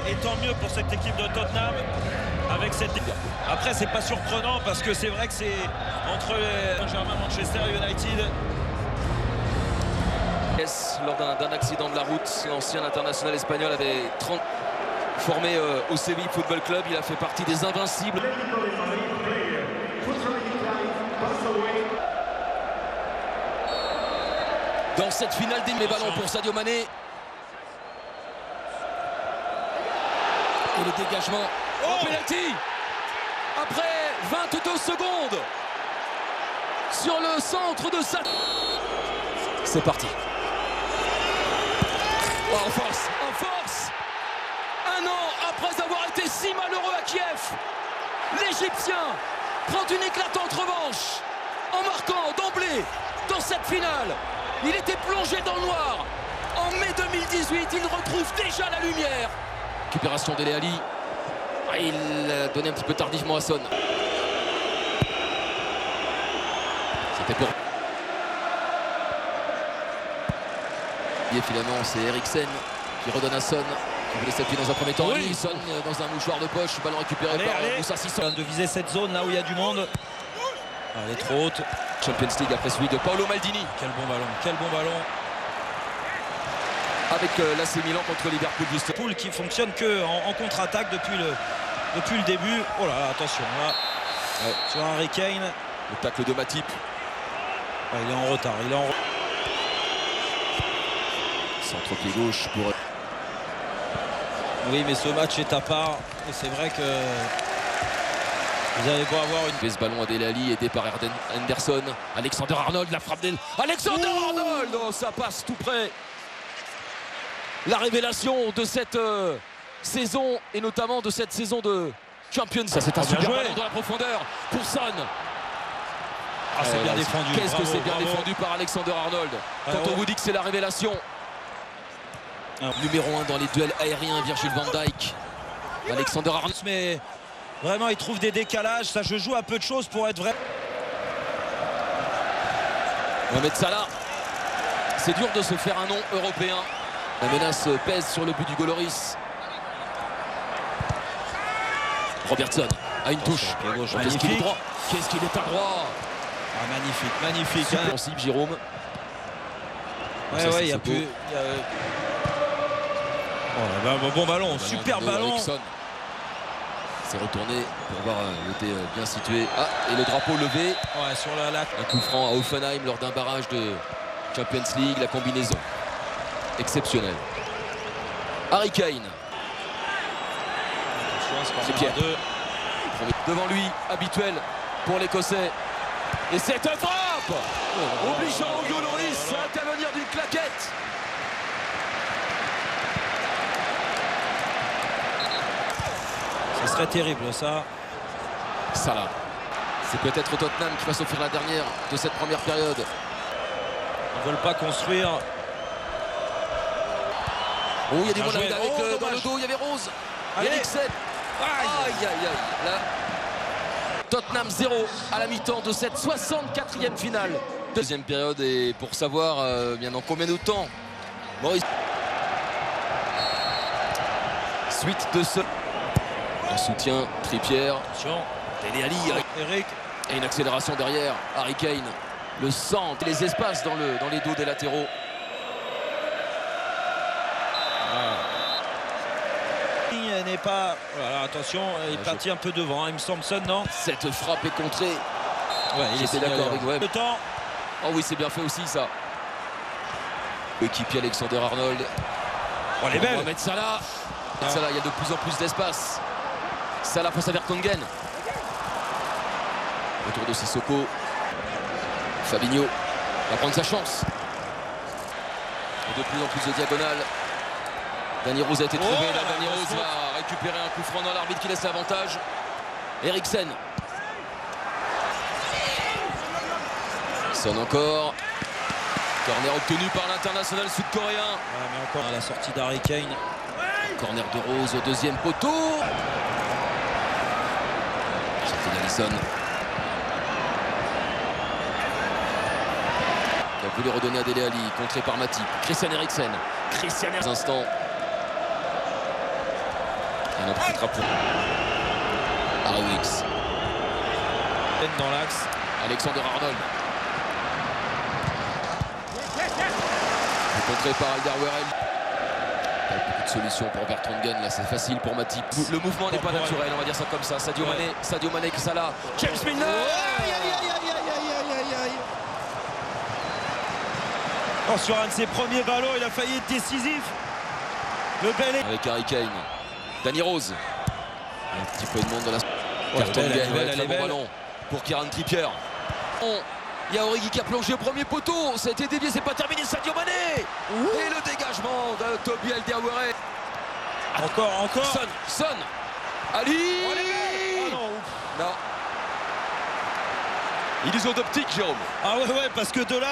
et tant mieux pour cette équipe de Tottenham avec cette. Après, c'est pas surprenant parce que c'est vrai que c'est entre les Saint-Germain, Manchester United. Lors d'un accident de la route, l'ancien international espagnol avait formé au Séville Football Club. Il a fait partie des invincibles. Dans cette finale des ballons pour Sadio Mané. Et le dégagement. Oh, penalty après 22 secondes sur le centre de Sadio. C'est parti. Oh, en force, en force. Un an après avoir été si malheureux à Kiev, l'Égyptien prend une éclatante revanche en marquant d'emblée dans cette finale. Il était plongé dans le noir. En mai 2018, il retrouve déjà la lumière. Récupération d'Dele Alli. Il donnait un petit peu tardivement à Son. C'était pour... Et finalement, c'est Eriksen qui redonne à Son. Qui voulait s'appuyer dans un premier temps. Oui. Son dans un mouchoir de poche. Ballon récupéré par Moussa Sissoko. De viser cette zone là où il y a du monde. Elle est trop haute. Champions League après celui de Paolo Maldini. Quel bon ballon, quel bon ballon. Avec l'AC Milan contre Liverpool juste. Poul qui fonctionne que en contre-attaque depuis le début. Oh là là, attention là. Ouais. Sur Harry Kane. Le tacle de Matip. Ouais, il est en retard, il est en retard. Centre pied gauche pour... Oui, mais ce match est à part. Et c'est vrai que vous allez pas avoir une... Ce ballon à Dele Alli aidé par Henderson. Alexander Arnold, la frappe d'El... Alexander Arnold, oh, ça passe tout près. La révélation de cette saison et notamment de cette saison de Champions. Ça c'est un super ballon dans la profondeur pour Son. Ah, c'est bien défendu. Qu'est-ce que c'est bien défendu par Alexander Arnold. Quand on vous dit que c'est la révélation. Numéro 1 dans les duels aériens, Virgil van Dijk. Alexander Arnold. Mais vraiment, il trouve des décalages. Ça, je joue à peu de choses pour être vrai. Mohamed Salah. C'est dur de se faire un nom européen. La menace pèse sur le but du Goloris. Robertson a une touche. Qu'est-ce qu'il est droit? Qu'est-ce qu'il est à droit? Ah, magnifique, magnifique. Hein. Jérôme. Ouais, ouais, il y a plus. Oh, bon ballon, super ballon. C'est retourné pour avoir été bien situé. Ah, et le drapeau levé. Ouais, sur la... Un coup franc à Hoffenheim lors d'un barrage de Champions League. La combinaison exceptionnelle. Harry Kane. C'est Pierre. Devant lui, habituel pour l'Écossais. Et cette frappe obligeant Hugo Lloris à intervenir d'une claquette. Ce serait terrible ça. Salah. C'est peut-être Tottenham qui va s'offrir la dernière de cette première période. Ils ne veulent pas construire. Oh, il y a du monde avec dans le dos, il y avait Rose. Eriksen. Aïe, aïe, aïe. Là, Tottenham 0 à la mi-temps de cette 64e finale. Deuxième période, et pour savoir bien dans combien de temps. Maurice. Suite de ce... En soutien, Trippier. Dele Alli. Eric. Et une accélération derrière. Harry Kane. Le centre. Les espaces dans les dos des latéraux. N'est pas... Voilà, attention, il est parti un peu devant, hein, il me semble, Son, non? Cette frappe est contrée. Ouais, il était d'accord avec Webb. Le temps. Oh oui, c'est bien fait aussi ça. L'équipier Alexander Arnold. Oh, elle est belle. Mohamed Salah. Salah, il y a de plus en plus d'espace. Salah face à Vertonghen. Retour de Sissoko. Fabinho va prendre sa chance. Et de plus en plus de diagonales. Dani Rose a été trouvé. Dani Rose va récupérer un coup franc dans l'arbitre qui laisse l'avantage. Eriksen. Son encore. Corner obtenu par l'international sud-coréen. Ouais, mais encore à la sortie d'Harry Kane. Corner de Rose au deuxième poteau. Sortie d'Alisson. Qui a voulu redonner à Dele Alli. Contré par Matip. Christian Eriksen. Christian Eriksen. Instant. On en profitera pour Arwix. Dans l'axe. Alexander Arnold. Contré par Alderweireld. Pas beaucoup de solutions pour Vertonghen. Là, c'est facile pour Matip. Le mouvement n'est pas naturel, on va dire ça comme ça. Sadio Mané, Salah. James Milner. Aïe, aïe, aïe, aïe, aïe, aïe, aïe, aïe. Oh, sur un de ses premiers ballons, il a failli être décisif. Le bel avec Harry Kane. Danny Rose. Un petit peu de monde dans la... Vertonghen, très bon ballon pour Kieran Trippier. Il y a Origi qui a plongé au premier poteau. Ça a été dévié, c'est pas terminé. Sadio Mané. Et le dégagement de Toby Alderweireld. Encore. Son. Ali. Oh, non. Non. Illusion d'optique, Jérôme. Ah ouais, parce que de là...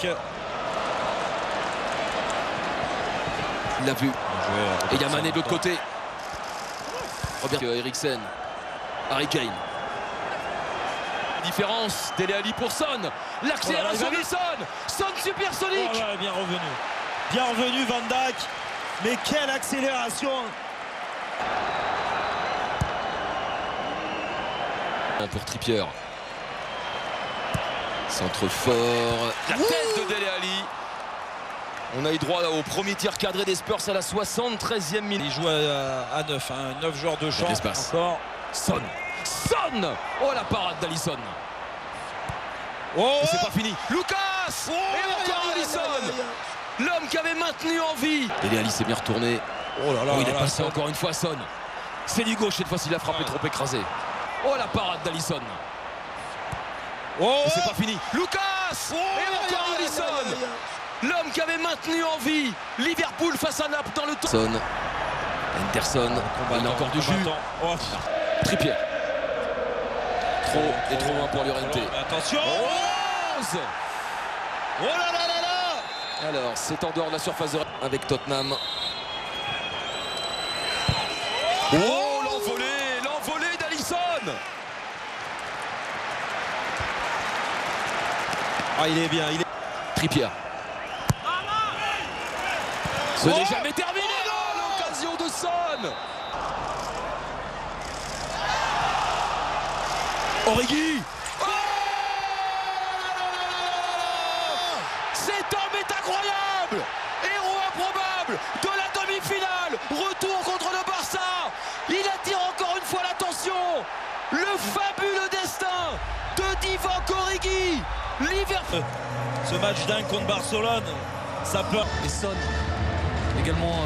Il l'a vu. Et il y a Mané de l'autre côté. Robert Eriksen. Harry Kane. Différence. Dele Alli pour Son. L'accélération de Son supersonique. Oh là, bien revenu Van Dijk. Mais quelle accélération. Pour Trippier. Centre fort. La tête de Dele Alli. On a eu droit au premier tir cadré des Spurs à la 73e minute. Il joue à 9, 9 joueurs de champ. Encore. Son. Oh, la parade d'Alisson. Oh, et c'est pas fini. Lucas. Et encore Alisson. L'homme qui avait maintenu en vie. Dele Alli s'est bien retourné. Oh là là. Il est passé encore une fois Son. C'est du gauche cette fois-ci, il a frappé trop écrasé. Oh, la parade d'Alisson. Et c'est pas fini. Lucas. Et encore Alisson. L'homme qui avait maintenu en vie Liverpool face à Naples dans le temps. Son. Henderson. Il a encore du jus. Trippier. Trop loin pour Llorente. Attention. Rose. Oh là là là là. Alors, c'est en dehors de la surface de... avec Tottenham. Oh, l'envolée d'Alisson. Ah, il est bien, Trippier. Ce n'est jamais terminé. L'occasion de Son. Origi. Cet homme est incroyable. Héros improbable de la demi-finale. Retour contre le Barça. Il attire encore une fois l'attention. Le fabuleux destin de Divock Origi. Liverpool. Ce match dingue contre Barcelone, ça peut... Et Son également